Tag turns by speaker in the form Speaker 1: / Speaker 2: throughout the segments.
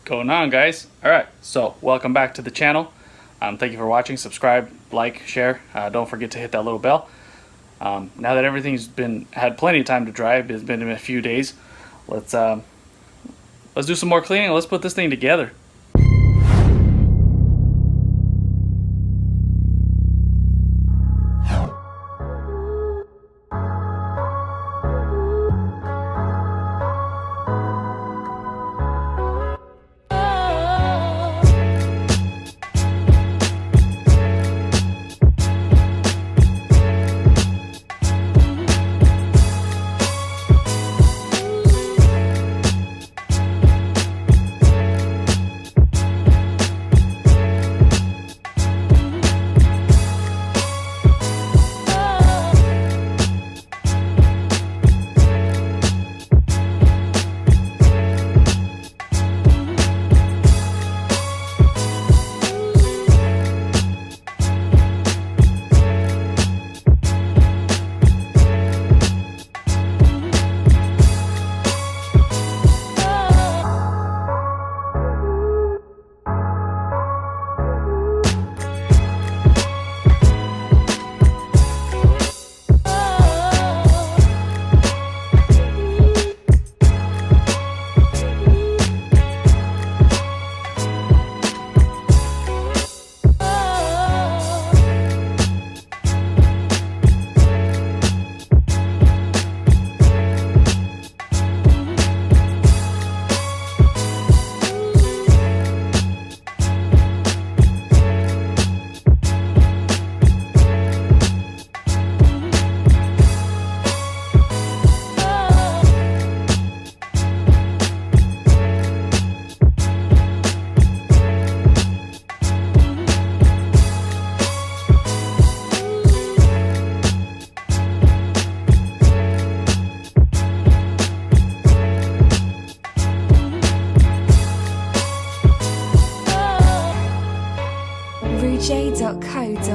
Speaker 1: Going on, guys? Alright, so welcome back to the channel. Thank you for watching. Subscribe, like, share. Don't forget to hit that little bell. Now that everything's had plenty of time to dry, it's been a few days, let's do some more cleaning. Let's put this thing together.
Speaker 2: Rujay.co.uk.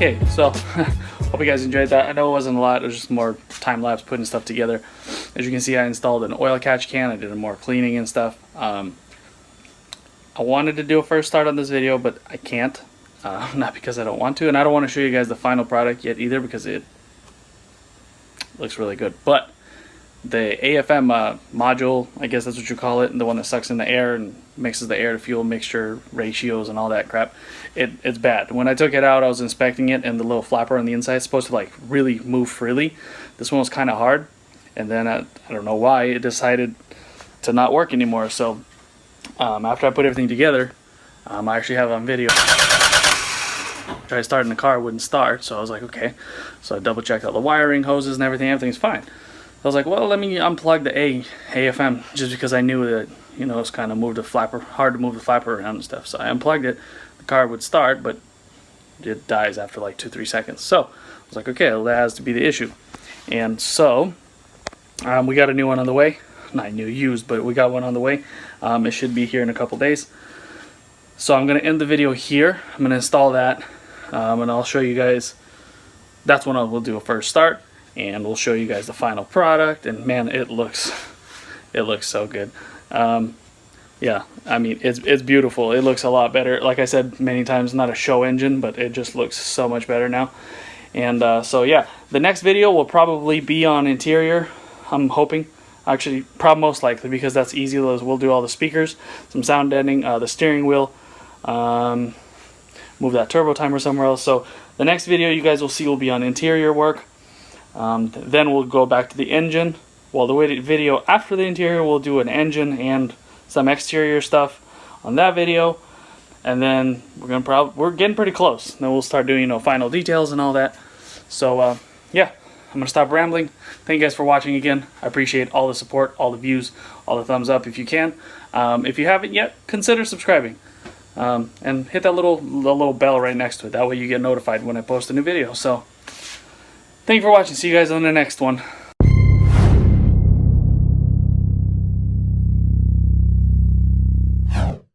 Speaker 1: Okay, so hope you guys enjoyed that. I know it wasn't a lot, it was just more time-lapse putting stuff together. As you can see, I installed an oil catch can, I did more cleaning and stuff. I wanted to do a first start on this video, but I can't. Not because I don't want to, and I don't want to show you guys the final product yet either because it looks really good. But the AFM module, I guess that's what you call it, the one that sucks in the air and mixes the air to fuel mixture ratios and all that crap, it's bad. When I took it out, I was inspecting it, and the little flapper on the inside is supposed to like really move freely. This one was kind of hard, and then I don't know why it decided to not work anymore. So after I put everything together, I actually have it on video. Tried starting the car, it wouldn't start, so I was like, okay. So I double checked all the wiring, hoses and everything's fine. I was like, well, let me unplug the AFM, just because I knew that, you know, it's kind of hard to move the flapper around and stuff. So I unplugged it, the car would start, but it dies after like 2-3 seconds. So I was like, okay, well, that has to be the issue. And so we got a new one on the way. Not new, used, but we got one on the way. It should be here in a couple days. So I'm going to end the video here. I'm going to install that. And I'll show you guys, that's when we'll do a first start, and we'll show you guys the final product. And man, it looks so good. Yeah, I mean, it's beautiful. It looks a lot better. Like I said many times, not a show engine, but it just looks so much better now. And so yeah, the next video will probably be on interior, I'm hoping. Actually, probably most likely, because that's easy. We'll do all the speakers, some sound deadening, the steering wheel, move that turbo timer somewhere else. So the next video you guys will see will be on interior work. Then we'll go back to the engine. Well, the video after the interior, we'll do an engine and some exterior stuff on that video. And then we're getting pretty close. Then we'll start doing, you know, final details and all that. So yeah, I'm gonna stop rambling. Thank you guys for watching again. I appreciate all the support, all the views, all the thumbs up if you can. If you haven't yet, consider subscribing. And hit that little bell right next to it. That way you get notified when I post a new video. So thank you for watching. See you guys on the next one.